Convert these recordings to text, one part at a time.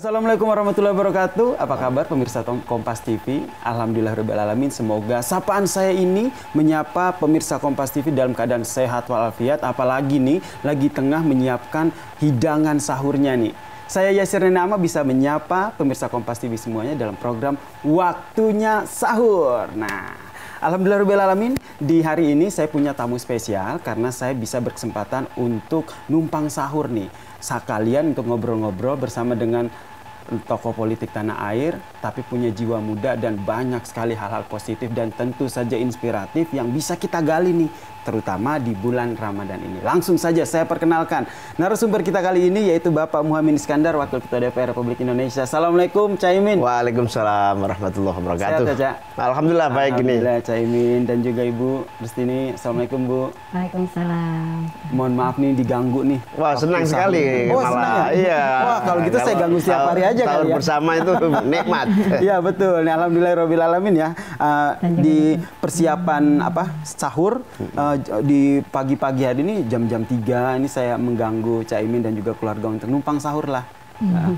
Assalamualaikum warahmatullahi wabarakatuh. Apa kabar pemirsa Kompas TV? Alhamdulillahirabbil alamin. Semoga sapaan saya ini menyapa pemirsa Kompas TV dalam keadaan sehat walafiat. Apalagi nih lagi tengah menyiapkan hidangan sahurnya nih. Saya Yasir Nenama bisa menyapa pemirsa Kompas TV semuanya dalam program Waktunya Sahur. Nah, alhamdulillahirabbil alamin, di hari ini saya punya tamu spesial karena saya bisa berkesempatan untuk numpang sahur nih. Sekalian untuk ngobrol-ngobrol bersama dengan tokoh politik tanah air, tapi punya jiwa muda dan banyak sekali hal-hal positif dan tentu saja inspiratif yang bisa kita gali nih, terutama di bulan Ramadan ini. Langsung saja saya perkenalkan narasumber kita kali ini yaitu Bapak Muhaimin Iskandar, Wakil Ketua DPR Republik Indonesia. Assalamualaikum, Caimin. Waalaikumsalam warahmatullahi wabarakatuh. Sehat, Cak? Alhamdulillah baik ini. Alhamdulillah, Caimin dan juga Ibu Rustini. Assalamualaikum, Bu. Waalaikumsalam. Mohon maaf nih diganggu nih. Wah, senang sekali. Oh, malah. senang ya? Iya. Wah, kalau gitu saya ganggu setiap hari aja kali ya. bersama itu nikmat. Iya, betul. Nih, alhamdulillahirabbil alamin ya. Di persiapan sahur di pagi-pagi hari ini jam-jam 3 ini saya mengganggu Caimin dan juga keluarga untuk numpang sahur lah.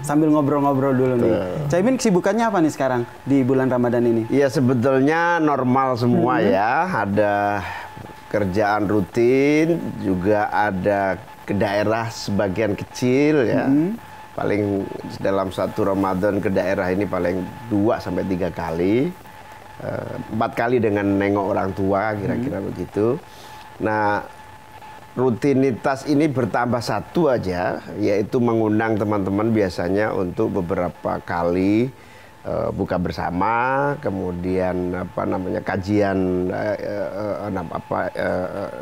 Sambil ngobrol-ngobrol dulu nih. Caimin kesibukannya apa nih sekarang di bulan Ramadan ini? Iya, sebetulnya normal semua ya. Ada kerjaan rutin, juga ada ke daerah sebagian kecil ya. Paling dalam satu Ramadan ke daerah ini paling 2 sampai 3 kali. 4 kali dengan nengok orang tua, kira-kira begitu. Nah, rutinitas ini bertambah satu aja, yaitu mengundang teman-teman biasanya untuk beberapa kali buka bersama, kemudian kajian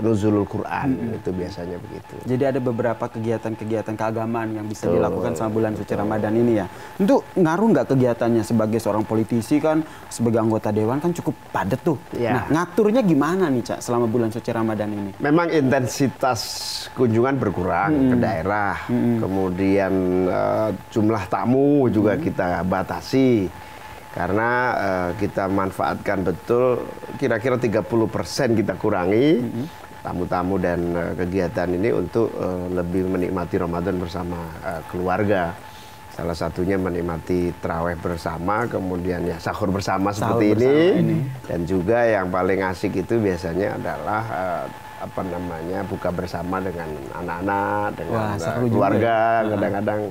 nuzulul Quran, itu biasanya begitu. Jadi ada beberapa kegiatan-kegiatan keagamaan yang bisa dilakukan selama bulan suci Ramadan ini ya. Itu ngaruh nggak kegiatannya sebagai seorang politisi kan, sebagai anggota dewan kan cukup padat tuh. Ya. Nah, ngaturnya gimana nih, Cak, selama bulan suci Ramadan ini? Memang intensitas kunjungan berkurang ke daerah, kemudian jumlah tamu juga kita batasi. Karena kita manfaatkan betul, kira-kira 30% kita kurangi tamu-tamu dan kegiatan ini untuk lebih menikmati Ramadan bersama keluarga. Salah satunya menikmati tarawih bersama, kemudian ya sahur bersama seperti ini. Dan juga yang paling asik itu biasanya adalah buka bersama dengan anak-anak, dengan keluarga. Kadang-kadang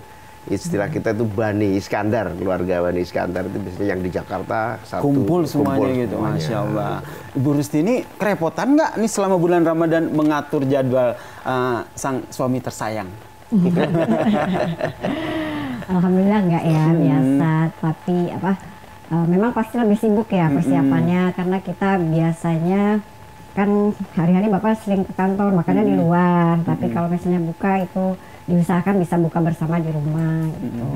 istilah kita itu Bani Iskandar, keluarga Bani Iskandar itu biasanya yang di Jakarta kumpul semuanya gitu. Masya Allah. Ibu Rustini kerepotan nggak nih selama bulan Ramadan mengatur jadwal sang suami tersayang? Alhamdulillah enggak ya, biasa. Tapi memang pasti lebih sibuk ya persiapannya, karena kita biasanya kan hari-hari Bapak sering ke kantor, makanya di luar. Tapi kalau misalnya buka itu diusahakan bisa buka bersama di rumah gitu.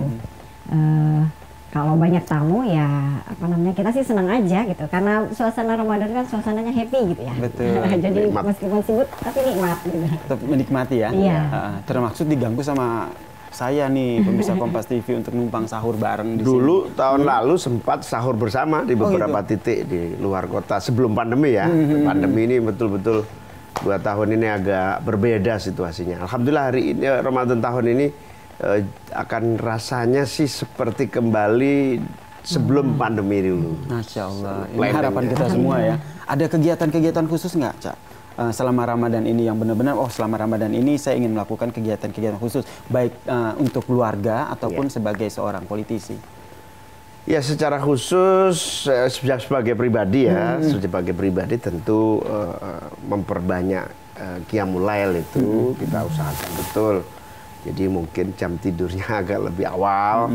Kalau banyak tamu ya kita sih senang aja gitu, karena suasana Ramadan kan suasananya happy gitu ya. Betul. Jadi meskipun sibuk tapi nikmat gitu. Tetap menikmati ya. Iya. Termaksud diganggu sama saya nih pemirsa Kompas TV untuk numpang sahur bareng di dulu sini. Tahun lalu sempat sahur bersama di beberapa titik di luar kota sebelum pandemi ya. Pandemi ini betul-betul 2 tahun ini agak berbeda situasinya. Alhamdulillah hari ini Ramadan tahun ini akan rasanya sih seperti kembali sebelum pandemi dulu. Masya Allah. Ini harapan kita semua ya. Ada kegiatan-kegiatan khusus nggak, Cak? Selama Ramadan ini yang benar-benar, selama Ramadan ini saya ingin melakukan kegiatan-kegiatan khusus, baik untuk keluarga ataupun sebagai seorang politisi. Ya, secara khusus sebagai pribadi ya, sebagai pribadi tentu memperbanyak qiyamul lail itu kita usahakan betul. Jadi mungkin jam tidurnya agak lebih awal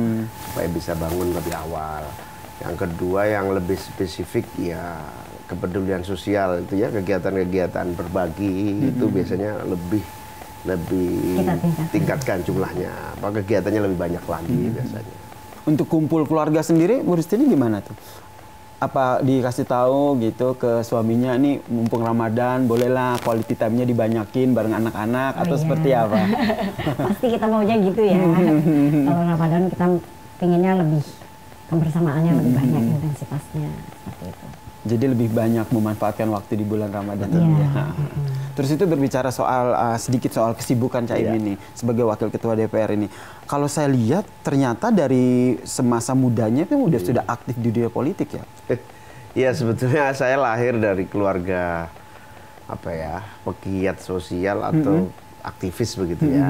supaya bisa bangun lebih awal. Yang kedua yang lebih spesifik ya kepedulian sosial itu ya, kegiatan-kegiatan berbagi itu biasanya lebih tingkatkan jumlahnya. Kegiatannya lebih banyak lagi biasanya. Untuk kumpul keluarga sendiri, Bu Rustini gimana tuh? Apa dikasih tahu gitu ke suaminya, nih mumpung Ramadan, bolehlah quality time-nya dibanyakin bareng anak-anak atau seperti apa? Pasti kita maunya gitu ya. Kalau Ramadan kita pinginnya lebih kebersamaannya lebih banyak, intensitasnya seperti itu. Jadi lebih banyak memanfaatkan waktu di bulan Ramadan ini ya. Terus itu berbicara soal sedikit soal kesibukan Caimin nih sebagai wakil ketua DPR ini. Kalau saya lihat ternyata dari semasa mudanya itu sudah aktif di dunia politik ya. Ya sebetulnya saya lahir dari keluarga pegiat sosial atau aktivis begitu ya.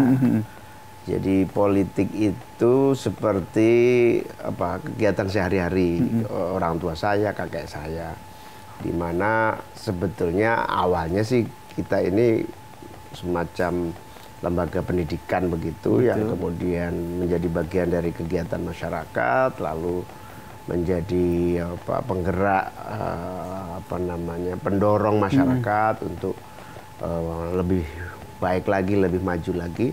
Jadi politik itu seperti kegiatan sehari-hari orang tua saya, kakek saya, di mana sebetulnya awalnya sih kita ini semacam lembaga pendidikan begitu yang kemudian menjadi bagian dari kegiatan masyarakat, lalu menjadi penggerak pendorong masyarakat untuk lebih baik lagi, lebih maju lagi.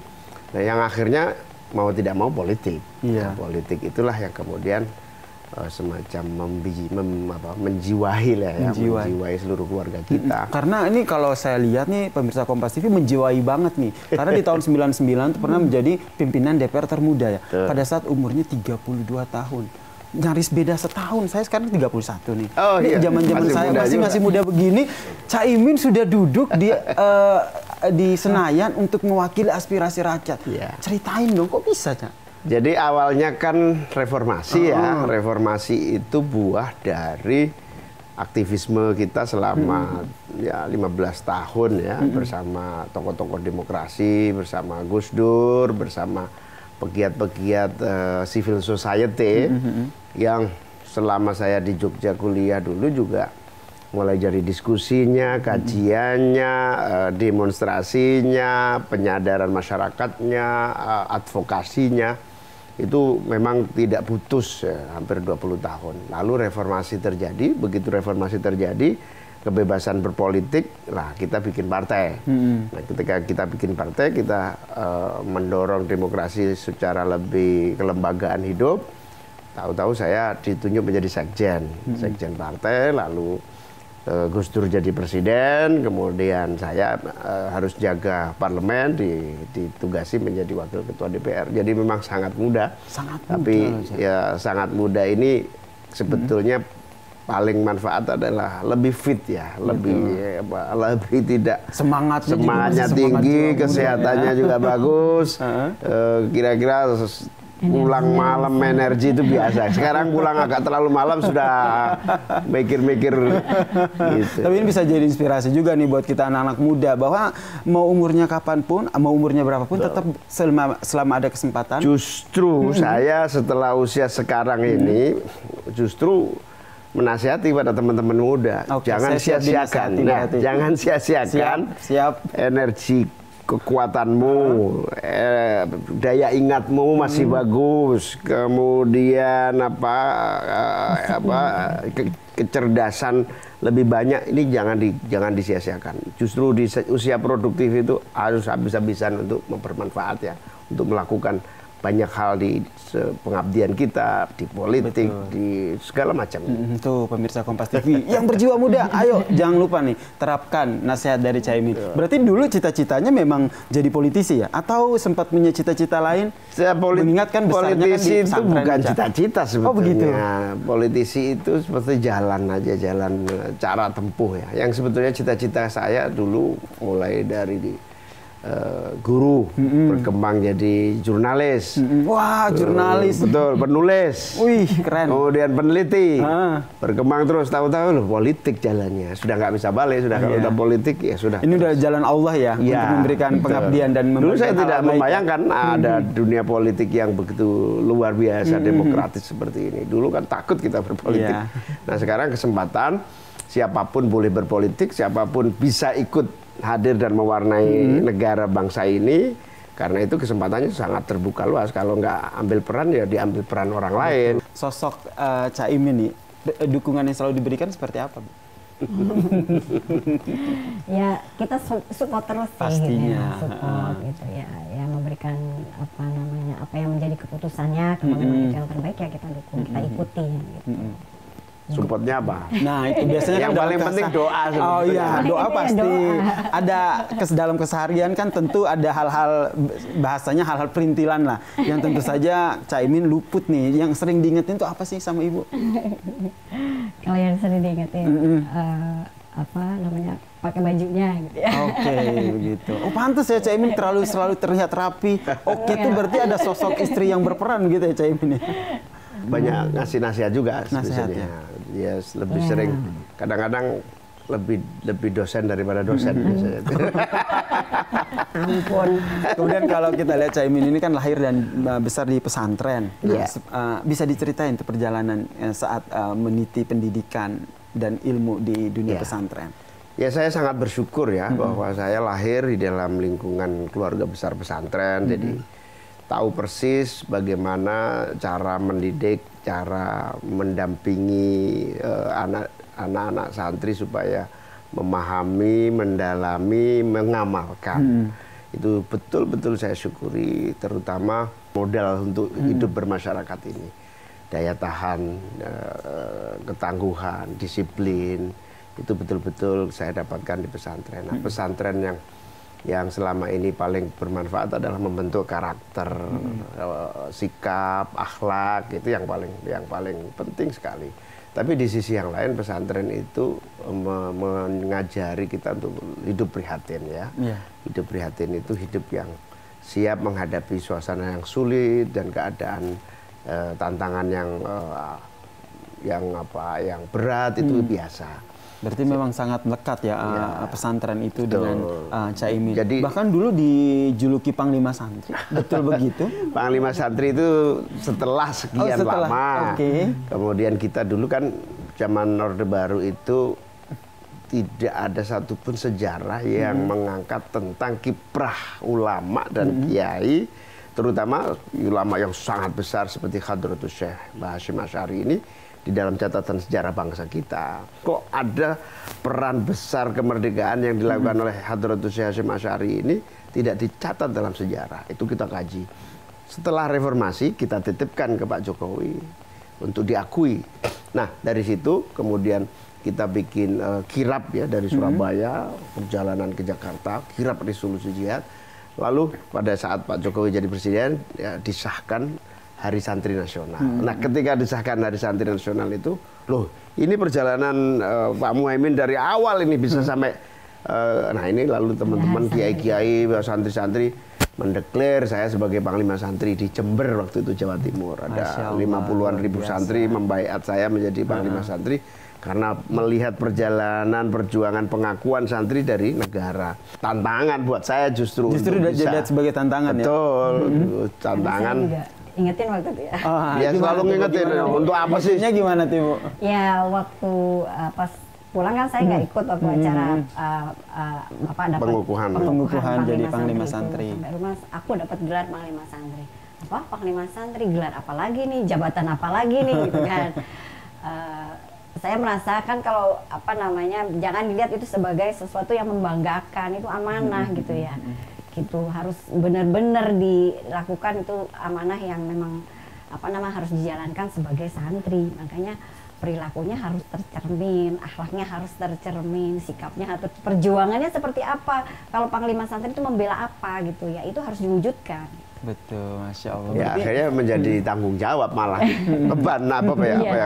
Nah, yang akhirnya mau tidak mau politik. Nah, politik itulah yang kemudian semacam menjiwai seluruh keluarga kita. Karena ini kalau saya lihat nih pemirsa Kompas TV menjiwai banget nih. Karena di tahun 99 itu pernah menjadi pimpinan DPR termuda ya. Pada saat umurnya 32 tahun. Nyaris beda setahun. Saya sekarang 31 nih. Oh iya. Zaman-zaman saya masih muda begini, Caimin sudah duduk di Senayan untuk mewakili aspirasi rakyat. Ceritain dong, kok bisa, Cak? Jadi awalnya kan reformasi ya. Reformasi itu buah dari aktivisme kita selama 15 tahun ya, bersama tokoh-tokoh demokrasi, bersama Gus Dur, bersama pegiat-pegiat civil society yang selama saya di Jogja kuliah dulu juga mulai dari diskusinya, kajiannya, demonstrasinya, penyadaran masyarakatnya, advokasinya, itu memang tidak putus hampir 20 tahun. Lalu reformasi terjadi, begitu reformasi terjadi, kebebasan berpolitik, lah kita bikin partai. Nah, ketika kita bikin partai, kita mendorong demokrasi secara lebih kelembagaan hidup. Tahu-tahu saya ditunjuk menjadi sekjen partai, lalu Gus Dur jadi presiden, kemudian saya harus jaga parlemen, ditugasi menjadi wakil ketua DPR. Jadi memang sangat muda. Tapi ya sangat muda ini sebetulnya paling manfaat adalah lebih fit ya, lebih tidak semangatnya tinggi, kesehatannya juga bagus. Kira-kira pulang malam energi itu biasa. Sekarang pulang agak terlalu malam sudah mikir-mikir gitu. Tapi ini bisa jadi inspirasi juga nih buat kita anak-anak muda bahwa mau umurnya kapanpun, mau umurnya berapapun, tetap selama ada kesempatan. Justru saya setelah usia sekarang ini justru menasihati pada teman-teman muda, jangan sia-siakan. Nah, jangan sia-siakan energi kekuatanmu, daya ingatmu masih bagus, kemudian kecerdasan lebih banyak, ini jangan disia-siakan. Justru di usia produktif itu harus habis-habisan untuk mempermanfaat ya, untuk melakukan banyak hal di pengabdian kita, di politik, di segala macam. Tuh pemirsa Kompas TV yang berjiwa muda, ayo jangan lupa nih terapkan nasihat dari Caimin. Berarti dulu cita-citanya memang jadi politisi ya? Atau sempat punya cita-cita lain? Mengingatkan politisi itu bukan cita-cita sebetulnya. Oh begitu. Politisi itu seperti jalan aja, jalan cara tempuh ya. Yang sebetulnya cita-cita saya dulu mulai dari guru, berkembang jadi jurnalis. Wah, jurnalis. Betul, penulis. Wih, keren. Kemudian peneliti. Berkembang terus, tahu-tahu loh politik jalannya. Sudah nggak bisa balik, sudah kalau udah politik ya sudah. Ini udah jalan Allah ya, untuk memberikan pengabdian dan dulu saya tidak membayangkan ada dunia politik yang begitu luar biasa, demokratis seperti ini. Dulu kan takut kita berpolitik. Nah, sekarang kesempatan, siapapun boleh berpolitik, siapapun bisa ikut hadir dan mewarnai negara bangsa ini. Karena itu kesempatannya sangat terbuka luas. Kalau nggak ambil peran ya diambil peran orang lain. Sosok Caimin nih, dukungan yang selalu diberikan seperti apa, Bu? Ya kita support terus sih. Pastinya. Support gitu ya, memberikan apa yang menjadi keputusannya, kemana yang terbaik ya kita dukung, kita ikuti gitu. Supportnya apa? Nah itu biasanya yang kan paling penting doa. Oh iya, doa pasti. Ada dalam keseharian kan tentu ada hal-hal, bahasanya hal-hal perintilan lah, yang tentu saja Caimin luput nih. Yang sering diingetin tuh apa sih sama Ibu? Kalau yang sering diingetin pakai bajunya gitu ya. Oke, begitu. Oh, pantas ya Caimin selalu terlihat rapi. Oke, itu berarti ada sosok istri yang berperan gitu ya Caimin. Banyak ngasih nasihat juga Nasihat, biasanya. Ya, lebih sering. Kadang-kadang lebih dosen daripada dosen biasanya. Ampun. Kemudian kalau kita lihat Caimin ini kan lahir dan besar di pesantren. Iya. Bisa diceritain tuh perjalanan saat meniti pendidikan dan ilmu di dunia Iya. pesantren. Ya, saya sangat bersyukur ya bahwa saya lahir di dalam lingkungan keluarga besar pesantren. Jadi tahu persis bagaimana cara mendidik, cara mendampingi anak-anak santri supaya memahami, mendalami, mengamalkan. Itu betul-betul saya syukuri, terutama modal untuk hidup bermasyarakat ini. Daya tahan, ketangguhan, disiplin, itu betul-betul saya dapatkan di pesantren. Nah, pesantren yang selama ini paling bermanfaat adalah membentuk karakter, sikap, akhlak, itu yang paling penting sekali. Tapi di sisi yang lain pesantren itu mengajari kita untuk hidup prihatin ya. Yeah. Hidup prihatin itu hidup yang siap menghadapi suasana yang sulit dan keadaan tantangan yang berat itu biasa. Berarti memang sangat melekat ya, pesantren itu dengan Caimin. Jadi, bahkan dulu dijuluki Panglima Santri, betul begitu? Panglima Santri itu setelah sekian lama. Okay. Kemudian kita dulu kan zaman Orde Baru itu tidak ada satupun sejarah yang mengangkat tentang kiprah ulama dan kiai, terutama ulama yang sangat besar seperti Hadratus Syekh Mbah Hasyim Asy'ari ini. Di dalam catatan sejarah bangsa kita, kok ada peran besar kemerdekaan yang dilakukan oleh Hadratus Syekh Hasyim Asy'ari ini tidak dicatat dalam sejarah. Itu kita kaji. Setelah reformasi kita titipkan ke Pak Jokowi untuk diakui. Nah, dari situ kemudian kita bikin kirab ya dari Surabaya, perjalanan ke Jakarta, kirab resolusi jihad. Lalu pada saat Pak Jokowi jadi presiden ya, disahkan Hari Santri Nasional. Nah, ketika disahkan Hari Santri Nasional itu, loh, ini perjalanan Pak Muhaimin dari awal ini bisa sampai, nah ini lalu teman-teman kiai-kiai, santri-santri mendeklar saya sebagai Panglima Santri di Jember waktu itu Jawa Timur. Ada 50-an ribu santri membaiat saya menjadi Panglima Santri karena melihat perjalanan perjuangan pengakuan santri dari negara. Tantangan buat saya justru dilihat sebagai tantangan. Betul, tantangan. Ingetin waktu itu ya. Ya selalu ngingetin untuk apa sih? Maksudnya gimana tuh, Bu? Ya waktu pas pulang kan saya nggak ikut waktu acara Bapak dapat pengukuhan jadi Panglima Santri. Sampai rumah aku dapat gelar Panglima Santri. Apa Panglima Santri, gelar apa lagi nih, jabatan apa lagi nih gitu kan. Saya merasakan kalau jangan dilihat itu sebagai sesuatu yang membanggakan, itu amanah gitu ya. Gitu harus benar-benar dilakukan, itu amanah yang memang harus dijalankan sebagai santri. Makanya perilakunya harus tercermin, akhlaknya harus tercermin, sikapnya harus, perjuangannya seperti apa, kalau Panglima Santri itu membela apa gitu ya, itu harus diwujudkan. Betul, Masya Allah. Ya, akhirnya menjadi tanggung jawab malah beban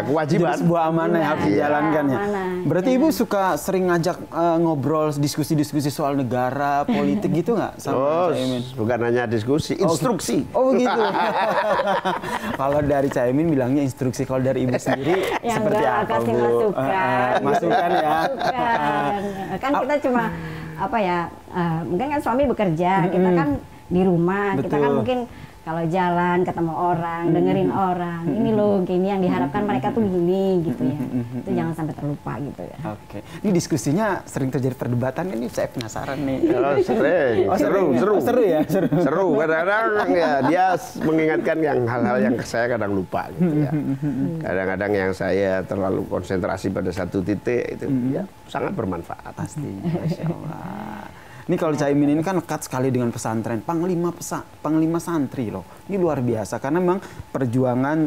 kewajiban. Jadi sebuah amanah yang harus dijalankan ya. Berarti Ibu suka sering ngajak ngobrol diskusi-diskusi soal negara, politik gitu nggak sama Caimin? Bukan hanya diskusi, instruksi. Oh begitu. Kalau dari Caimin bilangnya instruksi, kalau dari Ibu sendiri yang seperti apa, kasih Bu? Masukan ya. Kan kita cuma mungkin kan suami bekerja, kita kan di rumah. Betul. Kita kan mungkin kalau jalan ketemu orang, dengerin orang, ini loh gini yang diharapkan mereka tuh gini gitu ya. Itu jangan sampai terlupa gitu ya. Oke. Ini diskusinya sering terjadi perdebatan ini, saya penasaran nih. Sering. Seru ya. Seru. Kadang-kadang ya dia mengingatkan yang hal-hal yang saya kadang lupa gitu ya. Kadang-kadang yang saya terlalu konsentrasi pada satu titik itu ya sangat bermanfaat. Pasti. Masya Allah. Ini kalau Caimin ini kan lekat sekali dengan pesantren, Panglima Santri loh. Ini luar biasa karena memang perjuangan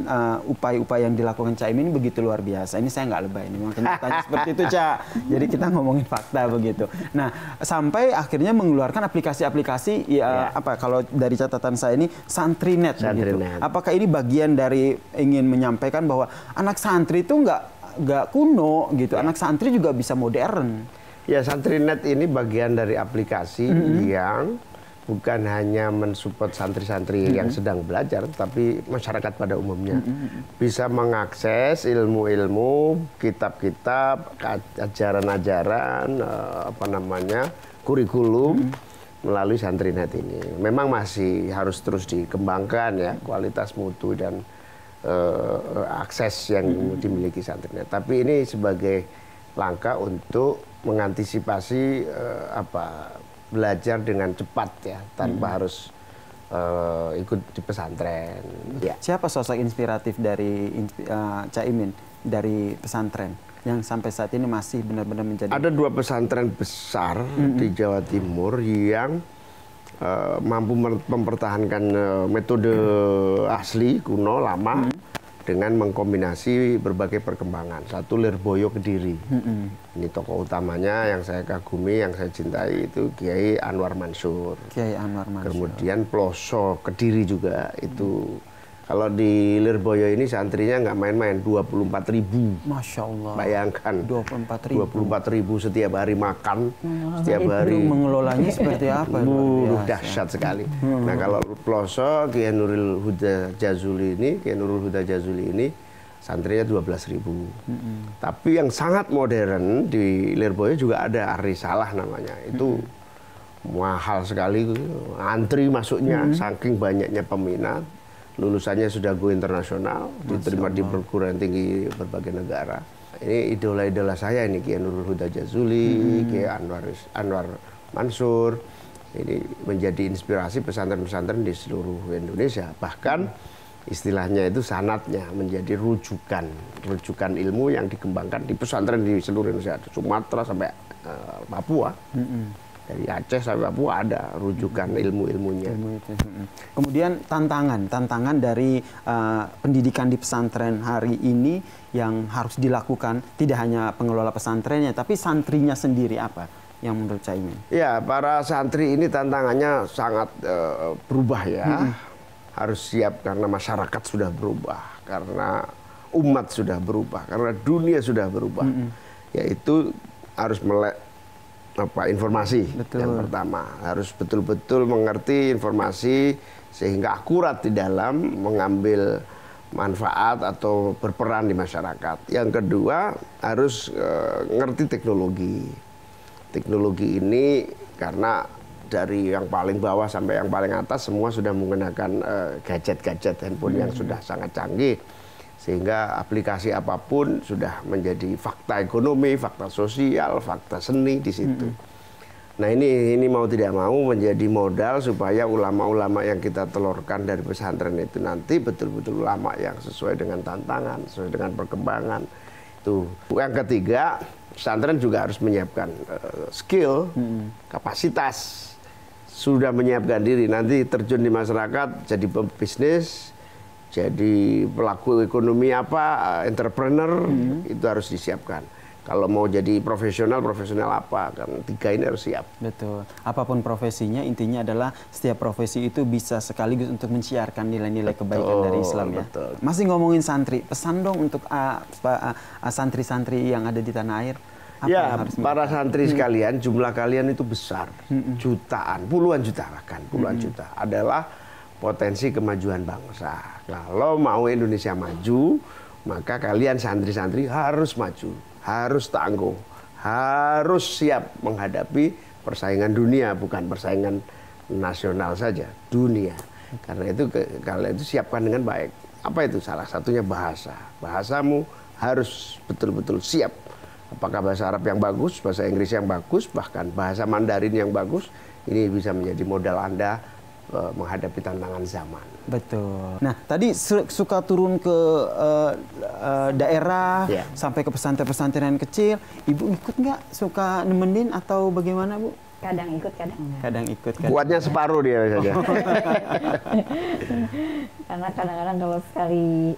upaya-upaya yang dilakukan Caimin begitu luar biasa. Ini saya nggak lebay, ini memang kenyataannya seperti itu, Ca. Jadi kita ngomongin fakta begitu. Nah, sampai akhirnya mengeluarkan aplikasi-aplikasi kalau dari catatan saya ini Santrinet. Begitu. Apakah ini bagian dari ingin menyampaikan bahwa anak santri itu nggak kuno gitu, anak santri juga bisa modern? Ya, Santrinet ini bagian dari aplikasi yang bukan hanya mensupport santri-santri yang sedang belajar, tapi masyarakat pada umumnya bisa mengakses ilmu-ilmu, kitab-kitab, ajaran-ajaran, kurikulum melalui Santrinet ini. Memang masih harus terus dikembangkan ya kualitas mutu dan akses yang dimiliki Santrinet. Tapi ini sebagai langkah untuk mengantisipasi belajar dengan cepat ya tanpa harus ikut di pesantren. Ya. Siapa sosok inspiratif dari Caimin dari pesantren yang sampai saat ini masih benar-benar menjadi? Ada 2 pesantren besar di Jawa Timur yang mampu mempertahankan metode asli kuno lama dengan mengkombinasi berbagai perkembangan. Satu Lirboyo Kediri. Ini tokoh utamanya yang saya kagumi, yang saya cintai itu Kiai Anwar Mansur. Kiai Anwar Mansur. Kemudian Ploso Kediri juga itu. Kalau di Lirboyo ini santrinya nggak main-main, 24.000. Masya Allah. Bayangkan. 24.000 setiap hari makan, setiap hari. Mengelolanya seperti apa? Dahsyat sekali. Nah, kalau Ploso Kiai Nurul Huda Jazuli ini santrinya 12.000. Tapi yang sangat modern di Lirboyo juga ada Arisalah namanya. Itu mahal sekali, antri masuknya, saking banyaknya peminat. Lulusannya sudah go internasional, diterima di perguruan tinggi berbagai negara. Ini idola-idola saya ini, Kiai Nurul Huda Jazuli, Kiai Anwar Mansur. Ini menjadi inspirasi pesantren-pesantren di seluruh Indonesia. Bahkan istilahnya itu sanatnya menjadi rujukan ilmu yang dikembangkan di pesantren di seluruh Indonesia, Sumatera sampai Papua. Dari Aceh sampai Papua ada rujukan ilmu-ilmunya. Kemudian tantangan dari pendidikan di pesantren hari ini yang harus dilakukan tidak hanya pengelola pesantrennya, tapi santrinya sendiri apa yang menurut Caimin? Ya, para santri ini tantangannya sangat berubah ya. Harus siap karena masyarakat sudah berubah, karena umat sudah berubah, karena dunia sudah berubah. Yaitu harus melek informasi. Betul. Yang pertama harus betul-betul mengerti informasi sehingga akurat di dalam mengambil manfaat atau berperan di masyarakat. Yang kedua harus ngerti teknologi. Teknologi ini karena dari yang paling bawah sampai yang paling atas semua sudah menggunakan gadget-gadget handphone yang sudah sangat canggih. Sehingga aplikasi apapun sudah menjadi fakta ekonomi, fakta sosial, fakta seni di situ. Nah, ini mau tidak mau menjadi modal supaya ulama-ulama yang kita telurkan dari pesantren itu nanti betul-betul ulama yang sesuai dengan tantangan, sesuai dengan perkembangan. Itu. Yang ketiga, pesantren juga harus menyiapkan skill, kapasitas. Sudah menyiapkan diri, nanti terjun di masyarakat, jadi pebisnis, jadi pelaku ekonomi entrepreneur, itu harus disiapkan. Kalau mau jadi profesional apa? Kan 3 ini harus siap. Betul. Apapun profesinya, intinya adalah setiap profesi itu bisa sekaligus untuk menciarkan nilai-nilai kebaikan dari Islam ya. Betul. Masih ngomongin santri, pesan dong untuk santri-santri yang ada di tanah air. Apa Ya, yang harus para santri sekalian, jumlah kalian itu besar, jutaan, puluhan juta bahkan, puluhan juta adalah potensi kemajuan bangsa. Kalau mau Indonesia maju, maka kalian santri-santri harus maju, harus tangguh, harus siap menghadapi persaingan dunia, bukan persaingan nasional saja, dunia. Karena itu kalian itu siapkan dengan baik. Apa itu? Salah satunya bahasa. Bahasamu harus betul-betul siap. Apakah bahasa Arab yang bagus, bahasa Inggris yang bagus, bahkan bahasa Mandarin yang bagus, ini bisa menjadi modal Anda menghadapi tantangan zaman. Betul. Nah, tadi suka turun ke daerah, sampai ke pesantren-pesantren kecil. Ibu ikut nggak? Suka nemenin atau bagaimana, Bu? Kadang ikut, kadang enggak. Kadang ikut. Kuatnya separuh dia saja. Karena kadang-kadang kalau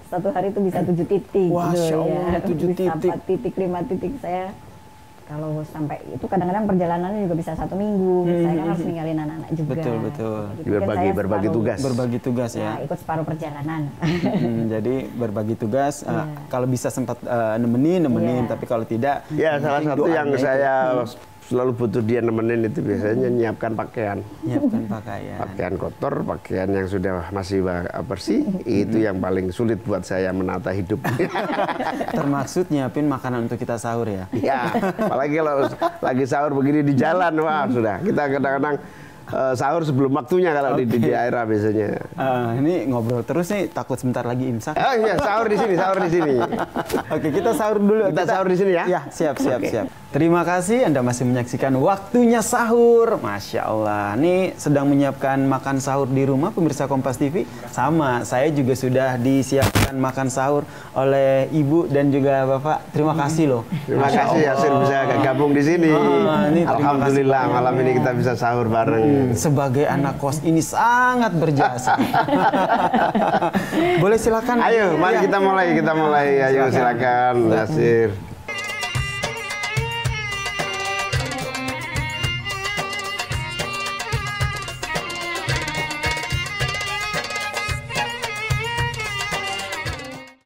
satu hari itu bisa 7 titik. Wah, gitu, Allah, 7 bisa titik. 4 titik, 5 titik. Saya kalau sampai itu kadang-kadang perjalanannya juga bisa 1 minggu. Saya kan harus ninggalin anak-anak juga. Betul. Jadi berbagi tugas. Berbagi tugas ya. Ikut separuh perjalanan. Jadi berbagi tugas. Kalau bisa sempat nemenin. Tapi kalau tidak. Ya, salah satu yang saya selalu butuh dia nemenin itu biasanya nyiapkan pakaian. Nyiapkan pakaian. Pakaian kotor, pakaian yang sudah masih bersih, itu yang paling sulit buat saya menata hidup. Termaksud nyiapin makanan untuk kita sahur ya? Ya, apalagi kalau lagi sahur begini di jalan, wah sudah. Kita kadang-kadang sahur sebelum waktunya kalau di daerah biasanya. Ini ngobrol terus nih, takut sebentar lagi imsak. Oh iya, sahur di sini, sahur di sini. Oke, kita sahur dulu. Kita sahur di sini ya? Ya, siap. Terima kasih Anda masih menyaksikan Waktunya Sahur. Masya Allah, ini sedang menyiapkan makan sahur di rumah pemirsa Kompas TV. Sama, saya juga sudah disiapkan makan sahur oleh Ibu dan juga Bapak. Terima kasih loh. Terima kasih Yasir bisa gabung di sini. Alhamdulillah malam ini kita bisa sahur bareng. Sebagai anak kos ini sangat berjasa. Boleh silakan. Ayo, mari kita mulai. Ayo silakan Yasir.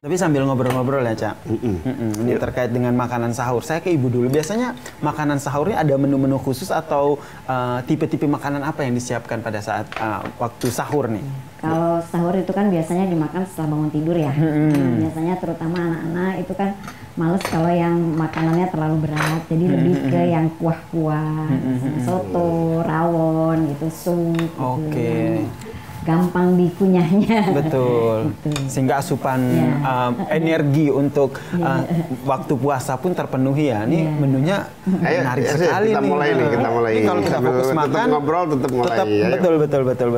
Tapi sambil ngobrol-ngobrol ya, Cak. Ini terkait dengan makanan sahur. Saya ke Ibu dulu. Biasanya makanan sahurnya ada menu-menu khusus atau tipe-tipe makanan apa yang disiapkan pada saat waktu sahur nih? Kalau sahur itu kan biasanya dimakan setelah bangun tidur ya. Biasanya terutama anak-anak itu kan males kalau yang makanannya terlalu berat. Jadi lebih ke yang kuah-kuah, soto, rawon gitu, sup. Oke. Gampang dikunyahnya. Betul. Sehingga asupan energi untuk waktu puasa pun terpenuhi ya. Ini menunya menarik sekali kita nih. Kita mulai. Ini kalau kita fokus makan, tetap ngobrol, tetap mulai.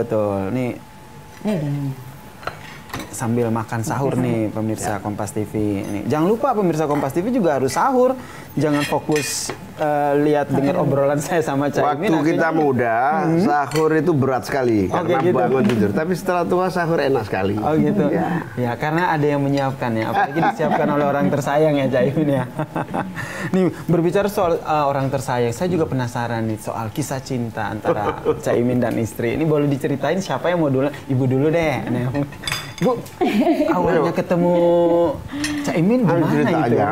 Betul. Nih sambil makan sahur nih pemirsa Kompas TV. Nih, jangan lupa pemirsa Kompas TV juga harus sahur. Jangan fokus lihat dengar obrolan saya sama Cak Imin. Waktu kita muda, sahur itu berat sekali karena gitu. bangun tidur. Tapi setelah tua sahur enak sekali. Oh gitu. Ya, karena ada yang menyiapkan ya. Apalagi disiapkan oleh orang tersayang ya Cak Imin ya. Nih, berbicara soal orang tersayang, saya juga penasaran nih soal kisah cinta antara Cak Imin dan istri. Ini boleh diceritain siapa yang mau dulu? Ibu dulu deh. Nih, Bu, awalnya ketemu Cak Imin gimana gitu?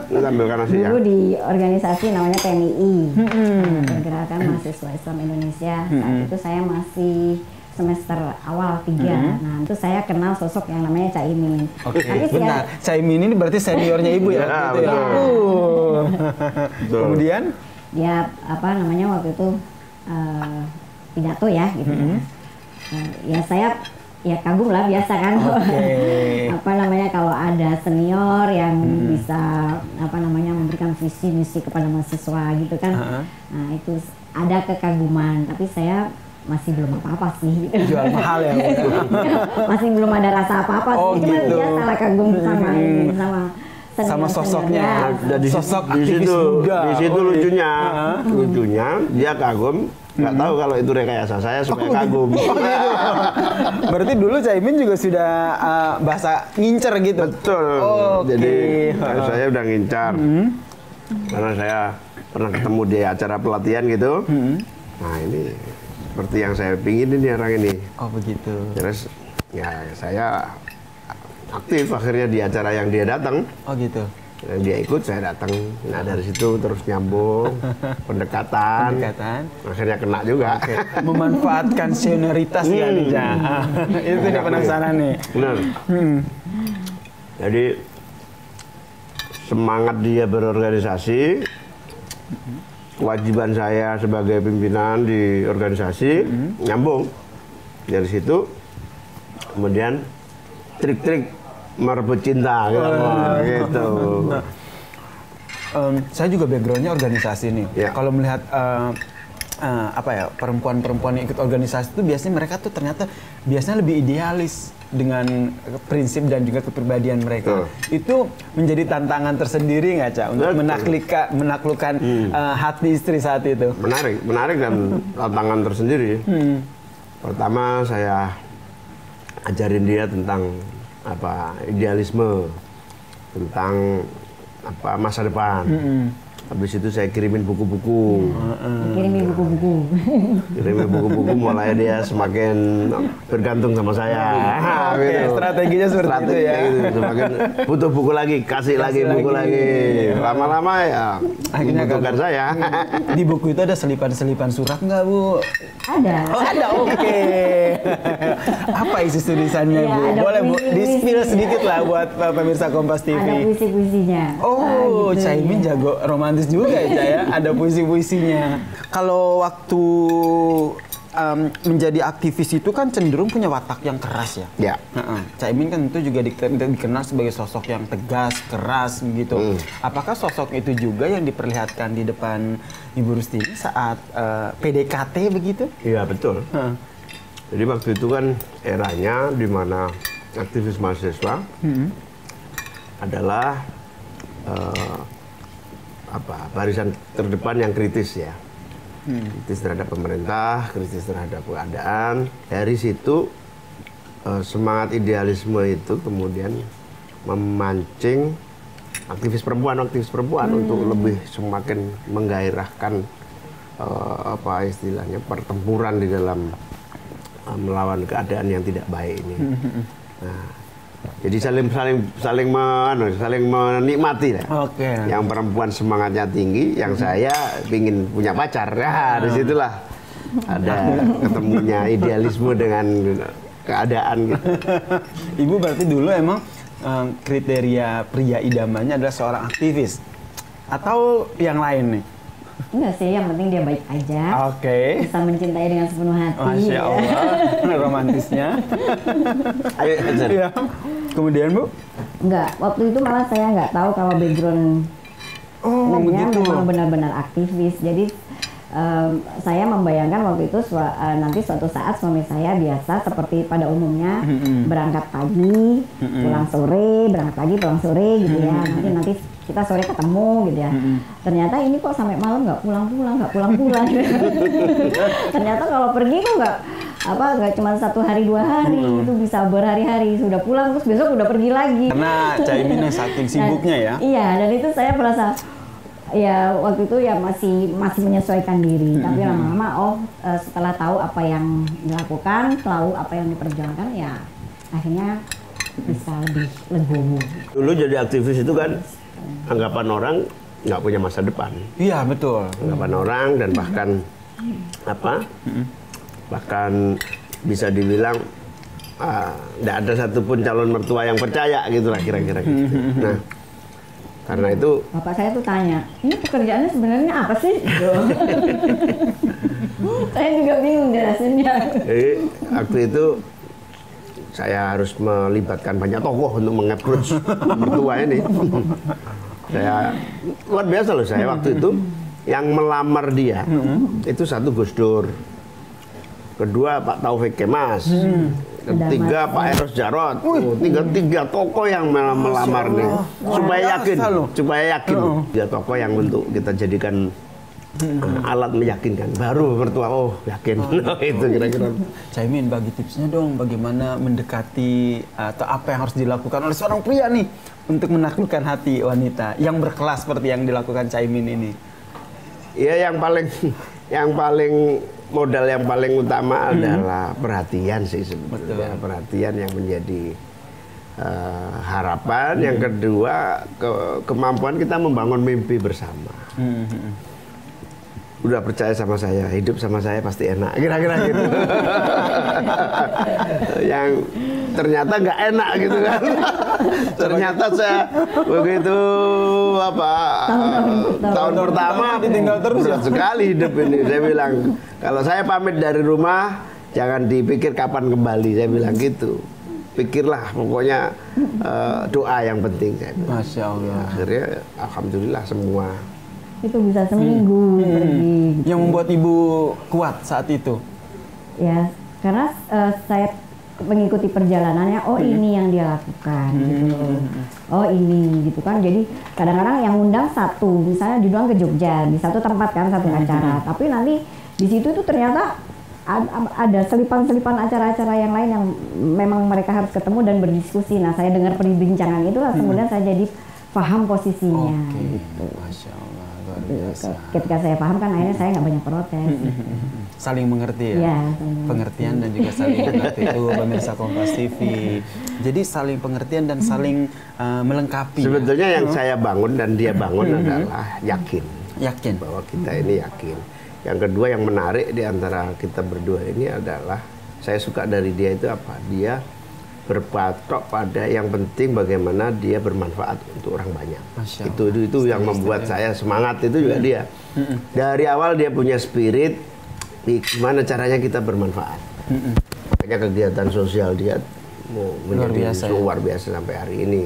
Dulu di organisasi namanya PMII, Pergerakan Mahasiswa Islam Indonesia. Saat itu saya masih semester awal 3. Nah, itu saya kenal sosok yang namanya Cak Imin. Oke, bentar. Cak Imin ini berarti seniornya Ibu ya? Gitu ya? Kemudian? Dia waktu itu pidato ya gitu. Ya saya kagum lah biasa kan. Kalau ada senior yang bisa memberikan visi misi kepada mahasiswa gitu kan. Nah, itu ada kekaguman, tapi saya masih belum apa-apa sih. Jual mahal ya. Masih belum ada rasa apa-apa sih. Cuma dia salah kagum sama sosoknya. Sosok aktivis muda. Di situ lucunya dia kagum. Nggak tahu kalau itu rekayasa saya supaya kagum. Berarti dulu Caimin juga sudah bahasa ngincer gitu. Betul. Jadi saya udah ngincar. Karena saya pernah ketemu di acara pelatihan gitu. Nah ini seperti yang saya pingin ini orang ini. Oh begitu. Terus ya saya aktif akhirnya di acara yang dia datang. Oh gitu. Yang dia ikut, saya datang. Nah dari situ terus nyambung, pendekatan. Akhirnya kena juga. Okay. Memanfaatkan senioritas ya Nija. Itu nih penasaran nih. Benar. Jadi semangat dia berorganisasi, kewajiban saya sebagai pimpinan di organisasi, nyambung. Dari situ, kemudian trik-trik merebut cinta gitu. Saya juga backgroundnya organisasi nih. Kalau melihat perempuan-perempuan yang ikut organisasi itu biasanya mereka tuh ternyata biasanya lebih idealis dengan prinsip dan juga kepribadian mereka. Itu menjadi tantangan tersendiri nggak Cak untuk menaklukkan hati istri saat itu? Menarik dan tantangan tersendiri. Pertama saya ajarin dia tentang idealisme, tentang masa depan. Habis itu saya kirimin buku-buku. buku-buku. Kirimi buku-buku, mulai dia semakin bergantung sama saya. Oke, strateginya seperti itu ya. Gitu. Semakin butuh buku lagi, kasih lagi buku lagi. Lama-lama ya akhirnya membutuhkan saya. Di buku itu ada selipan-selipan surat nggak, Bu? Ada. Oh, ada, oke. Apa isi tulisannya, Ya, Bu? ada Boleh, Bu, puisi-puisinya. di-spill sedikit lah buat pemirsa Kompas TV. Ada puisi-puisinya. Oh, Gitu, Caimin ya. jago romantis juga ya, Ca, ya? Ada puisi-puisinya. Kalau waktu menjadi aktivis itu kan cenderung punya watak yang keras ya. Ya. Caimin kan itu juga dikenal sebagai sosok yang tegas, keras begitu. Apakah sosok itu juga yang diperlihatkan di depan Ibu Rustini saat PDKT begitu? Iya, betul. Jadi waktu itu kan eranya di mana aktivis mahasiswa adalah barisan terdepan yang kritis ya. Kritis terhadap pemerintah, kritis terhadap keadaan. Dari situ semangat idealisme itu kemudian memancing aktivis perempuan untuk lebih semakin menggairahkan istilahnya pertempuran di dalam melawan keadaan yang tidak baik ini. Nah, jadi saling menikmati lah. Oke. Yang perempuan semangatnya tinggi, yang saya ingin punya pacar. Ya, disitulah ada ketemunya idealisme dengan keadaan. Gitu. Ibu berarti dulu emang kriteria pria idamannya adalah seorang aktivis atau yang lain nih? Enggak sih, yang penting dia baik aja. Oke. Bisa mencintai dengan sepenuh hati. Masya Allah, romantisnya. Ayo, Hajar. Ya. Kemudian, Bu? Enggak, waktu itu malah saya nggak tahu kalau background begitu. memang benar-benar aktivis. Jadi saya membayangkan waktu itu nanti suatu saat suami saya biasa seperti pada umumnya berangkat pagi, pulang sore, berangkat pagi, pulang sore gitu ya. Nanti kita sore ketemu gitu ya. Ternyata ini kok sampai malam nggak pulang-pulang. Ternyata kalau pergi kok nggak cuma 1 hari 2 hari, itu bisa berhari-hari sudah pulang terus besok udah pergi lagi. Karena Caimin yang saking sibuknya ya. Iya, dan itu saya merasa ya waktu itu ya masih menyesuaikan diri. Tapi lama-lama setelah tahu apa yang dilakukan, tahu apa yang diperjuangkan, ya akhirnya bisa lebih legowo. Dulu jadi aktivis itu kan anggapan orang nggak punya masa depan. Iya, betul. Anggapan orang dan bahkan bisa dibilang nggak ada satupun calon mertua yang percaya gitulah kira-kira gitu. Nah, karena itu Bapak saya tuh tanya, ini pekerjaannya sebenarnya apa sih? Gitu. Saya juga bingung jelasinnya. jadi waktu itu saya harus melibatkan banyak tokoh untuk mengapproach mertua ini. Saya luar biasa loh, saya waktu itu yang melamar dia itu 1 Gus Dur, kedua Pak Taufik Kemas, ketiga Pak Eros Jarot, tiga tokoh yang melamar nih, supaya yakin, 3 tokoh yang untuk kita jadikan alat meyakinkan, baru mertua yakin. Itu kira-kira. Caimin, bagi tipsnya dong bagaimana mendekati atau apa yang harus dilakukan oleh seorang pria nih untuk menaklukkan hati wanita yang berkelas seperti yang dilakukan Caimin ini. Ya, yang paling modal yang paling utama adalah perhatian sih sebetulnya. Perhatian yang menjadi harapan. Yang kedua, kemampuan kita membangun mimpi bersama. Udah percaya sama saya, hidup sama saya pasti enak, kira-kira gitu. Yang ternyata nggak enak gitu kan. Ternyata saya begitu tahun pertama ditinggal terus berat sekali hidup ini. Saya bilang, kalau saya pamit dari rumah jangan dipikir kapan kembali, saya bilang gitu. Pikirlah pokoknya doa yang penting, saya bilang. Masya Allah. Akhirnya alhamdulillah semua. Itu bisa seminggu pergi. Yang membuat Ibu kuat saat itu? Ya, karena saya mengikuti perjalanannya, ini yang dia lakukan gitu. Oh ini gitu kan. Jadi kadang-kadang yang undang satu, misalnya diundang ke Jogja di satu tempat kan, satu acara. Tapi nanti di situ tuh ternyata ada selipan-selipan acara-acara yang lain yang memang mereka harus ketemu dan berdiskusi. Nah, saya dengar perbincangan itu kemudian saya jadi paham posisinya. Oke, gitu. Masya Allah, luar Ketika saya paham kan akhirnya saya nggak banyak protes. Saling mengerti ya. Iya, Pengertian dan juga saling mengerti itu pemirsa Kompas TV. Jadi saling pengertian dan saling melengkapi. Sebetulnya yang saya bangun dan dia bangun adalah yakin. Yakin Bahwa kita ini yakin. Yang kedua yang menarik di antara kita berdua ini adalah saya suka dari dia itu apa? Dia berpatok pada yang penting bagaimana dia bermanfaat untuk orang banyak. Itu yang membuat saya semangat itu juga dia. Dari awal dia punya spirit gimana caranya kita bermanfaat. Makanya kegiatan sosial dia menjadi luar biasa sampai hari ini.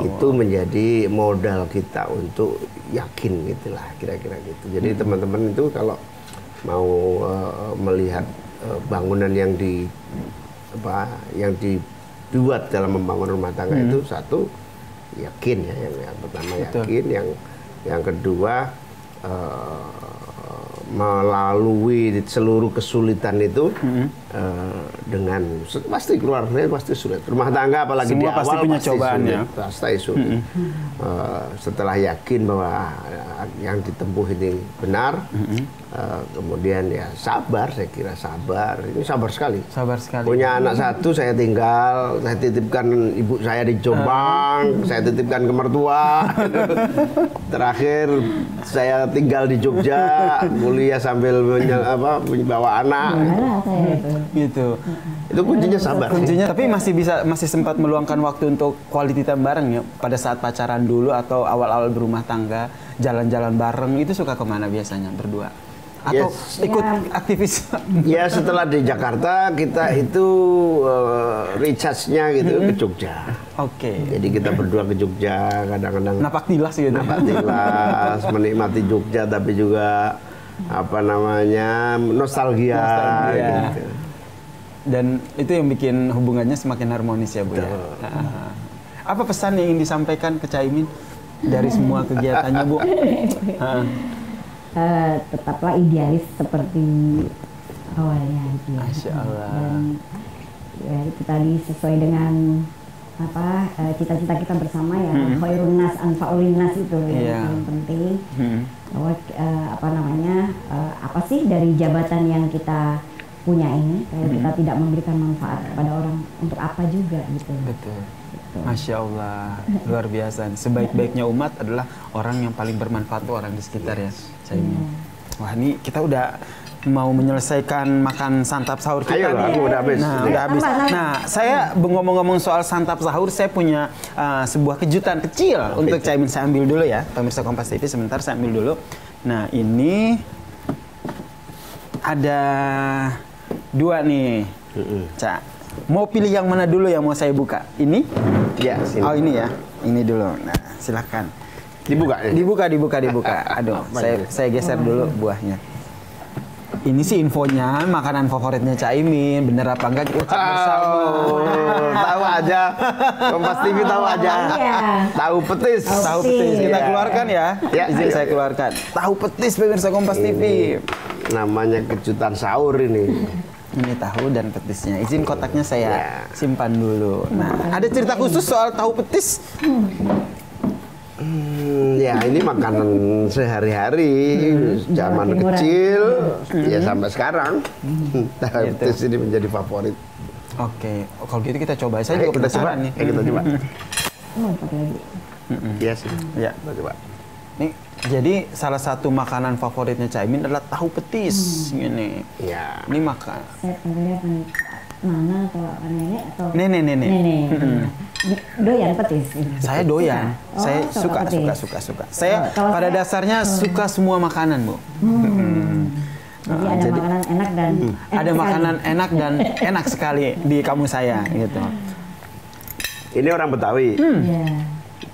Itu menjadi modal kita untuk yakin gitulah kira-kira gitu. Jadi teman-teman itu kalau mau melihat bangunan yang dibuat dalam membangun rumah tangga itu satu yakin ya, yang pertama yakin, yang kedua melalui seluruh kesulitan itu dengan pasti keluarnya pasti sulit, rumah tangga apalagi semua di awal pasti punya cobaan ya, pasti sulit. Setelah yakin bahwa yang ditempuh ini benar, kemudian ya sabar, saya kira sabar, ini sabar sekali. Punya anak satu saya tinggal, saya titipkan ibu saya di Jombang, saya titipkan ke mertua. Terakhir saya tinggal di Jogja, kuliah sambil bawa anak. Gitu. Itu kuncinya sabar. Kuncinya, tapi masih sempat meluangkan waktu untuk quality time bareng ya pada saat pacaran dulu atau awal-awal berumah tangga, jalan-jalan bareng itu suka kemana biasanya berdua? Atau ikut aktivis? Ya setelah di Jakarta kita itu recharge-nya gitu ke Jogja. Jadi kita berdua ke Jogja, kadang-kadang napak tilas gitu. Napak tilas, menikmati Jogja tapi juga nostalgia. Gitu. Dan itu yang bikin hubungannya semakin harmonis ya Bu ya. Apa pesan yang ingin disampaikan ke Caimin dari semua kegiatannya Bu? Tetaplah idealis seperti awalnya gitu ya. Masya Allah. Dan ya itu tadi sesuai dengan cita-cita kita bersama ya, khairun nas anfa'ul nas itu yang paling penting. Bahwa apa sih dari jabatan yang kita punya ini kalau kita tidak memberikan manfaat kepada orang, untuk apa juga gitu. Betul. Masya Allah, luar biasa. Sebaik-baiknya umat adalah orang yang paling bermanfaat itu orang di sekitar ya. Wah, ini kita udah mau menyelesaikan makan santap sahur kita. Ayo, aku udah habis. Udah habis. Nah, saya ngomong-ngomong soal santap sahur, saya punya sebuah kejutan kecil untuk Caimin. Saya ambil dulu ya, pemirsa Kompas TV. Sebentar, saya ambil dulu. Nah, ini ada 2 nih, Cak. Mau pilih yang mana dulu yang mau saya buka? Ini? Ya, sini. Oh, ini ya. Ini dulu. Nah, silakan. Dibuka. Aduh, saya geser dulu buahnya. Ini sih infonya, makanan favoritnya Caimin. Bener apa enggak kita cek bersama. Tahu aja. Kompas TV tahu aja. Tahu petis. Kita keluarkan ya. Izin saya keluarkan. Tahu petis pemirsa Kompas TV. Namanya kejutan sahur ini. Ini tahu dan petisnya. Izin kotaknya saya simpan dulu. Nah, ada cerita khusus soal tahu petis? Ya ini makanan sehari-hari, zaman kecil, ya sampai sekarang. Tahu petis ini menjadi favorit. Kalau gitu kita coba. Saya juga penasaran nih. Kita coba. Pakai lagi. Iya sih. Ya, kita coba. Nih, jadi salah satu makanan favoritnya Caimin adalah tahu petis. Ini. Ya. Ini makan. Saya panggilnya mana atau nenek atau nenek. Doyan petis. Saya doyan. Saya suka. Saya pada dasarnya suka semua makanan, Bu. Jadi ada makanan enak dan ada makanan enak dan enak sekali di kamu saya gitu. Ini orang Betawi.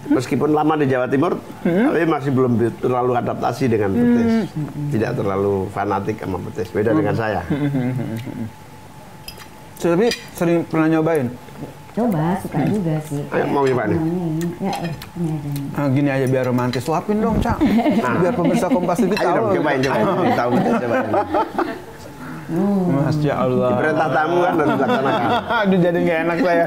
Meskipun lama di Jawa Timur, tapi masih belum terlalu adaptasi dengan petis. Tidak terlalu fanatik sama petis. Beda dengan saya. Tapi sering pernah nyobain? Coba, suka juga sih. Ayo, mau nyoba nih? Ya, ini aja. Gini aja biar romantis. Suapin dong, Cak. Biar pemirsa Kompas TV tahu. Ayo dong, cobain. Tahu petis, cobain. Masya Allah. Perintah tamu kan harus dilaksanakan. Aduh, jadi nggak enak saya.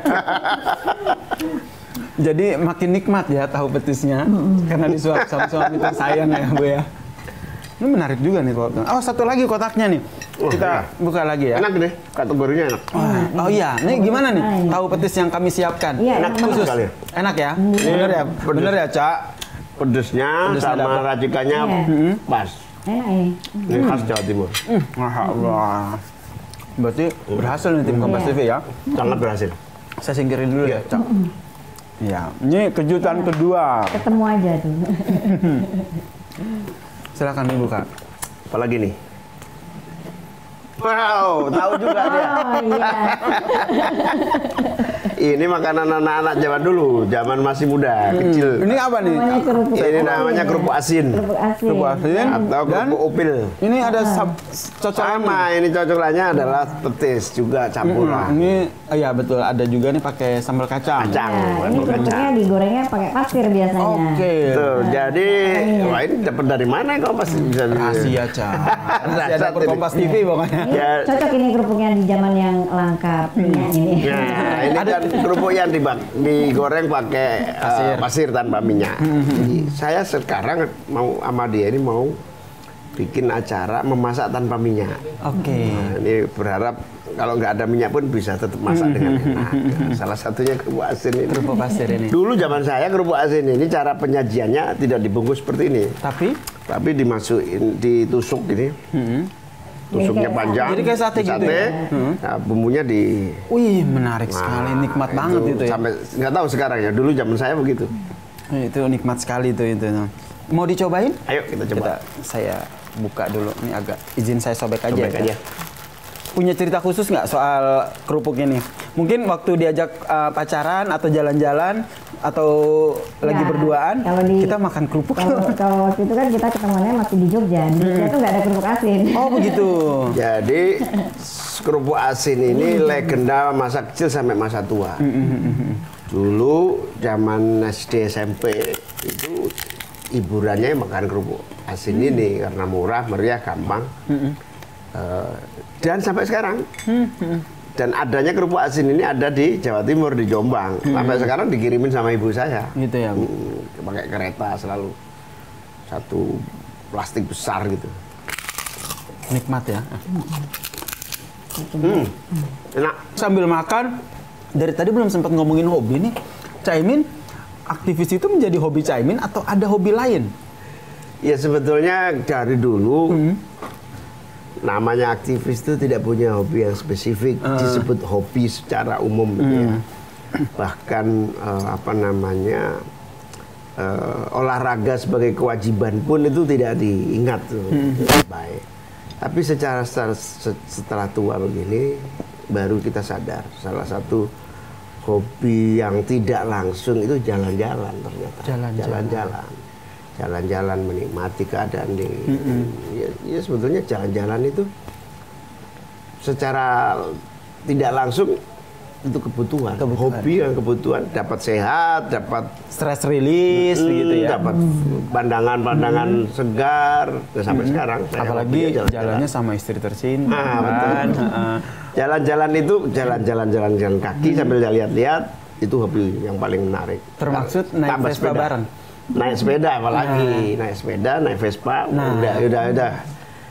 Jadi makin nikmat ya tahu petisnya karena disuap sama suami tersayang ya Bu ya. Ini menarik juga nih kotak. Oh, satu lagi kotaknya nih. Kita buka lagi ya. Enak deh, kategorinya enak. Oh iya, ini gimana nih? Tahu petis yang kami siapkan. Iya, Enak Khusus. sekali. Enak ya? Bener ya? Bener ya, Cak? Pedesnya Pedesnya sama dapet. racikannya pas. Enak ini. Ini khas Jawa Timur. Masya Allah. Berarti berhasil nih tim Kompas TV ya? Sangat berhasil. Saya singkirin dulu ya, Cak. Iya, ini kejutan kedua. Ketemu aja tuh. Silakan Ibu Kak. Apalagi nih? Wow, tahu juga dia. Oh iya. Ini makanan anak-anak zaman dulu, zaman masih muda, kecil. Ini apa nih? Namanya kerupuk. Ini namanya kerupuk asin Kerupuk asin. Kerupuk asin. atau Dan kerupuk upil. ini ada cocok Sama, ini cocokannya adalah petis juga campuran. Ini, iya betul. Ada juga nih pakai sambal kacang. Kacang, Nah, ini sambal kerupuknya kacang. digorengnya pakai pasir biasanya. Oke. Tuh, jadi wah ini dapat dari mana kau pasti bisa Rahasia, Cak. Rahasia dapur ini. Kompas TV pokoknya. Ini Ya. cocok ini kerupuknya di zaman yang langka minyak ini. Nah, ini kan kerupuk yang digoreng pakai pasir tanpa minyak. Jadi, saya sekarang mau sama dia ini mau bikin acara memasak tanpa minyak. Oke. Nah, ini berharap kalau nggak ada minyak pun bisa tetap masak dengan enak. Nah, salah satunya kerupuk asin ini. Kerupuk pasir ini. Dulu zaman saya kerupuk asin ini cara penyajiannya tidak dibungkus seperti ini, tapi dimasukin, ditusuk gini. Tusuknya Jadi kayak panjang. Jadi kayak sate gitu ya? Nah, bumbunya di Wih, menarik sekali. Nikmat banget itu ya. Sampai nggak tahu sekarang ya. Dulu zaman saya begitu. Itu nikmat sekali itu. Mau dicobain? Ayo kita coba. Saya buka dulu. Ini agak izin saya sobek aja. Sobek ya. aja. Punya cerita khusus nggak soal kerupuk ini? Mungkin waktu diajak pacaran atau jalan-jalan atau lagi Ya, berduaan, kalau di- kita makan kerupuk. Kalau waktu itu kan kita ketemuannya masih di Jogja. Di Jogja tuh nggak ada kerupuk asin. Oh begitu. Jadi kerupuk asin ini legenda masa kecil sampai masa tua. Dulu zaman SD SMP itu hiburannya makan kerupuk asin ini karena murah, meriah, gampang. Dan sampai sekarang. Dan adanya kerupuk asin ini ada di Jawa Timur, di Jombang. Sampai sekarang dikirimin sama ibu saya. Gitu ya, Bu. Pakai kereta selalu. Satu plastik besar gitu. Nikmat ya. Enak. Sambil makan, dari tadi belum sempat ngomongin hobi nih. Caimin, aktivis itu menjadi hobi Caimin atau ada hobi lain? Ya sebetulnya dari dulu namanya aktivis itu tidak punya hobi yang spesifik, disebut hobi secara umum. Ya. Bahkan apa namanya olahraga sebagai kewajiban pun itu tidak diingat tuh, baik. Tapi setelah tua begini baru kita sadar salah satu hobi yang tidak langsung itu jalan-jalan ternyata. Jalan-jalan menikmati keadaan di ya sebetulnya jalan-jalan itu secara tidak langsung itu kebutuhan. Hobi yang kebutuhan, dapat sehat, dapat Stress release begitu ya. dapat pandangan-pandangan segar dan sampai sekarang saya Apalagi hobinya jalannya sama istri tercinta. Ah, betul. kan? Jalan-jalan itu jalan kaki sambil lihat-lihat itu hobi yang paling menarik. Termaksud naik Tambah Vespa bareng? Naik sepeda apalagi, naik sepeda, naik Vespa, udah.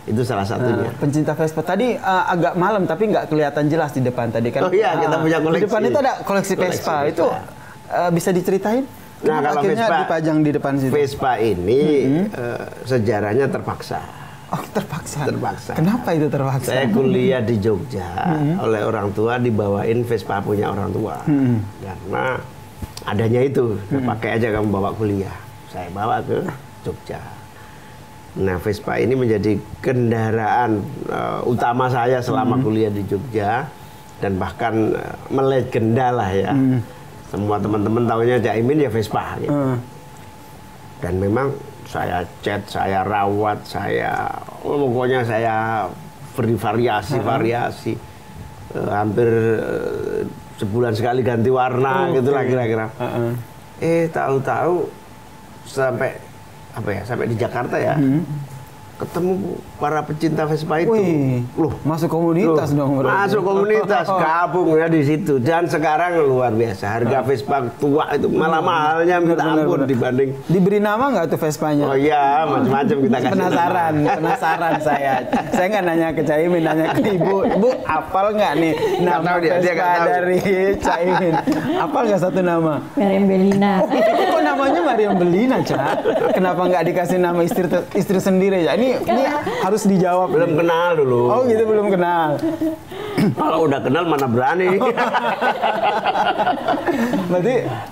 Itu salah satunya. Pencinta Vespa tadi agak malam tapi nggak kelihatan jelas di depan tadi kan. Oh iya, kita punya koleksi. Di depan itu ada koleksi Koleksi Vespa. Vespa. Itu bisa diceritain? Nah, kalau akhirnya Vespa dipajang di depan situ. Vespa ini sejarahnya terpaksa. Oh, terpaksa. Terpaksa. Kenapa itu terpaksa? Saya kuliah di Jogja, oleh orang tua dibawain Vespa punya orang tua. Karena adanya itu, pakai aja kamu bawa kuliah. Saya bawa ke Jogja. Nah, Vespa ini menjadi kendaraan utama saya selama kuliah di Jogja dan bahkan melegenda lah ya. Semua teman-teman tahunya Caimin ya Vespa gitu. Dan memang saya cat, saya rawat, pokoknya saya beri variasi. Hampir sebulan sekali ganti warna gitu lah kira-kira. Tahu-tahu sampai di Jakarta ya. ketemu para pecinta Vespa itu. Wih, Loh, masuk komunitas dong berarti. masuk komunitas, gabung ya di situ. Dan sekarang luar biasa, harga Vespa tua itu malah mahalnya minta ampun dibanding. Diberi nama nggak tuh Vespanya? Oh iya, macam-macam kita kasih Penasaran saya. Saya nggak nanya ke Caimin, nanya ke Ibu. Ibu, apal nggak nih nama tahu dia Vespa nggak tahu. dari Caimin? Apal nggak satu nama? Meriam Belina. Kok namanya Mariam Belina, Ca? Kenapa nggak dikasih nama istri sendiri ya? Ini harus dijawab. Belum kenal dulu. Oh gitu, belum kenal. Kalau udah kenal mana berani.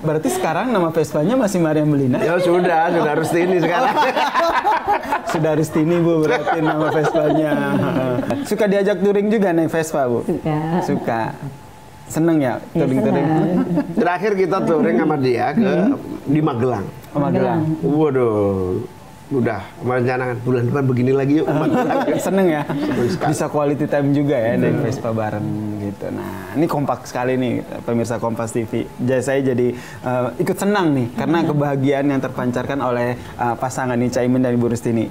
berarti sekarang nama Vespanya masih Mariam Belina? Ya sudah Rustini sekarang. Sudah Rustini, Bu, berarti nama Vespanya. Suka diajak touring juga naik Vespa, Bu? Suka. Seneng ya touring-touring? Terakhir kita touring sama dia di Magelang. Magelang. Waduh. Udah merencanakan bulan depan begini lagi yuk. Seneng ya, bisa quality time juga ya naik Vespa bareng gitu. Nah, ini kompak sekali nih pemirsa Kompas TV. Jadi saya jadi ikut senang nih karena kebahagiaan yang terpancarkan oleh pasangan nih Caimin dan Ibu Rustini.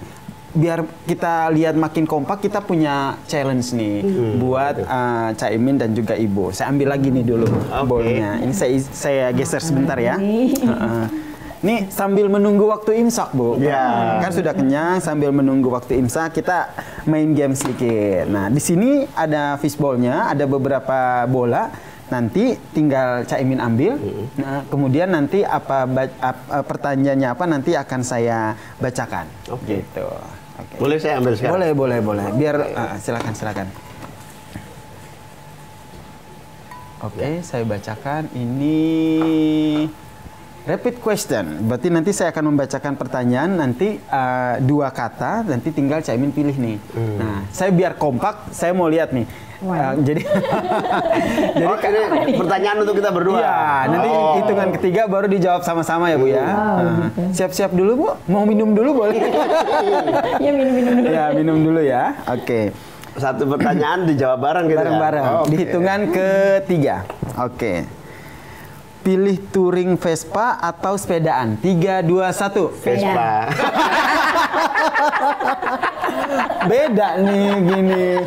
Biar kita lihat makin kompak, kita punya challenge nih buat Caimin dan juga Ibu. Saya ambil lagi nih dulu bolnya. Ini saya geser sebentar ya. Nih sambil menunggu waktu imsak, Bu. Ya. Kan sudah kenyang, sambil menunggu waktu imsak kita main game sedikit. Nah, di sini ada fishball-nya, ada beberapa bola. Nanti tinggal Caimin ambil. Nah, kemudian nanti pertanyaannya apa nanti akan saya bacakan. Gitu. Okay. Boleh saya ambil sekarang? Boleh. Biar silakan. Oke, saya bacakan ini. Rapid question, berarti nanti saya akan membacakan pertanyaan, nanti 2 kata, nanti tinggal Caimin pilih nih. Nah, saya biar kompak, saya mau lihat nih. Jadi ini pertanyaan untuk kita berdua. Iya, nanti hitungan ketiga baru dijawab sama-sama ya, Bu ya. Siap-siap dulu, Bu. Mau minum dulu boleh? Ya, minum dulu. Ya, minum dulu ya. Oke. Satu pertanyaan dijawab bareng gitu. Bareng-bareng. Di hitungan ketiga. Oke. Pilih touring Vespa atau sepedaan? 3, 2, 1. Vespa. Beda nih gini.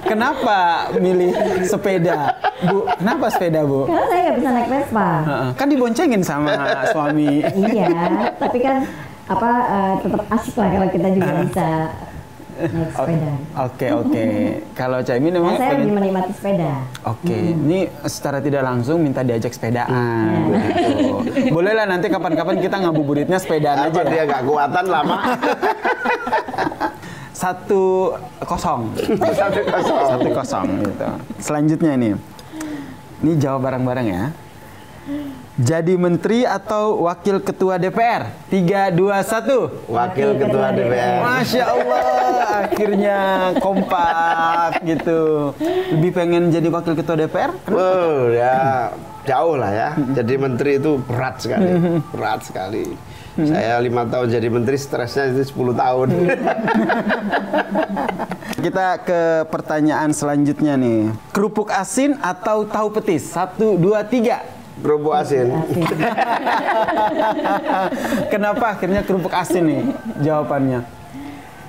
Kenapa milih sepeda, Bu? Kenapa sepeda, Bu? Karena saya nggak bisa naik Vespa. Kan diboncengin sama suami. Iya, tapi kan tetap asik lah kalau kita juga bisa naik sepeda. Oke. Kalau Caimin memang Saya lebih menikmati sepeda. Oke, ini secara tidak langsung minta diajak sepedaan. Gitu. Boleh lah nanti kapan-kapan kita ngabuburitnya sepedaan aja. Dia nggak kuatan lama. 1-0. 1-0 gitu. Selanjutnya ini jawab bareng-bareng ya. Jadi menteri atau wakil ketua DPR? 3, 2, 1. Wakil ketua DPR. Masya Allah, akhirnya kompak gitu. Lebih pengen jadi wakil ketua DPR? Oh ya jauh lah ya. Jadi menteri itu berat sekali. Saya 5 tahun jadi menteri, stresnya itu 10 tahun. Kita ke pertanyaan selanjutnya nih. Kerupuk asin atau tahu petis? 1, 2, 3. Kerupuk asin. Kenapa akhirnya kerupuk asin nih jawabannya?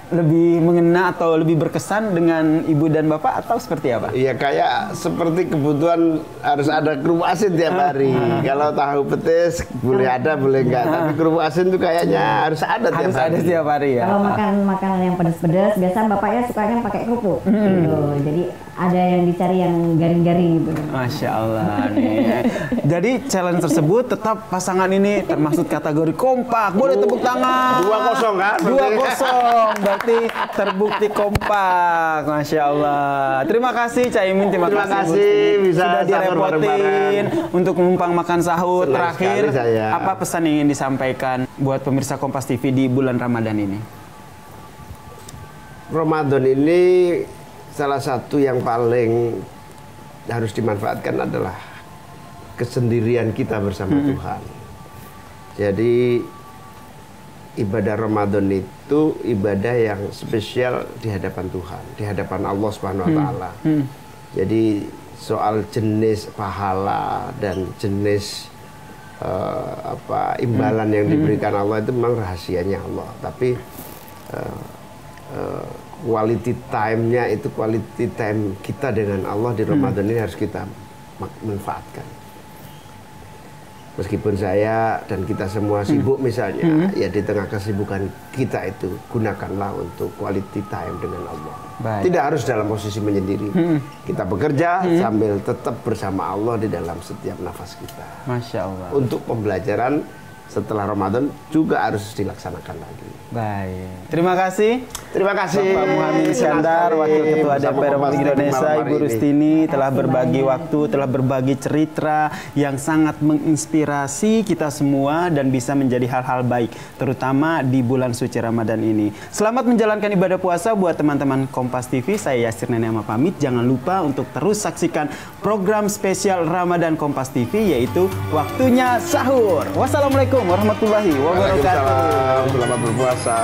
Lebih mengena atau lebih berkesan dengan ibu dan bapak atau seperti apa? Iya kayak seperti kebutuhan harus ada kerupuk asin tiap hari. Kalau tahu petis boleh ada boleh enggak. Tapi kerupuk asin tuh kayaknya harus ada tiap hari. Harus ada tiap hari ya. Kalau makan makanan yang pedas-pedas, biasa bapaknya sukanya pakai kerupuk. Gitu. Jadi ada yang dicari yang garing-garing gitu. Masya Allah nih. Jadi challenge tersebut tetap pasangan ini termasuk kategori kompak. Boleh tepuk tangan. 2-0 kan? 2-0. Berarti terbukti kompak. Masya Allah. Terima kasih Caimin. Terima kasih bisa sudah direpotin untuk numpang makan sahur. Senang Terakhir, sekali saya. apa pesan yang ingin disampaikan buat pemirsa Kompas TV di bulan Ramadan ini? Ramadan ini salah satu yang paling harus dimanfaatkan adalah kesendirian kita bersama Tuhan. Jadi ibadah Ramadan itu ibadah yang spesial di hadapan Tuhan, di hadapan Allah Subhanahu wa taala. Jadi soal jenis pahala dan jenis imbalan yang diberikan Allah itu memang rahasianya Allah. Tapi quality time-nya itu quality time kita dengan Allah di Ramadan ini harus kita manfaatkan. Meskipun saya dan kita semua sibuk misalnya, ya di tengah kesibukan kita itu gunakanlah untuk quality time dengan Allah. Baik. Tidak harus dalam posisi menyendiri. Kita bekerja sambil tetap bersama Allah di dalam setiap nafas kita. Masya Allah. Untuk pembelajaran setelah Ramadan juga harus dilaksanakan lagi. Baik. Terima kasih. Terima kasih Bapak Muhammad Iskandar, Wakil Ketua DPR Republik Indonesia, Ibu Rustini telah berbagi waktu, telah berbagi cerita yang sangat menginspirasi kita semua dan bisa menjadi hal-hal baik, terutama di bulan suci Ramadan ini. Selamat menjalankan ibadah puasa buat teman-teman Kompas TV. Saya Yasir Nenema pamit. Jangan lupa untuk terus saksikan program spesial Ramadan Kompas TV, yaitu Waktunya Sahur. Wassalamualaikum warahmatullahi wabarakatuh. Waalaikumsalam. Selamat berpuasa.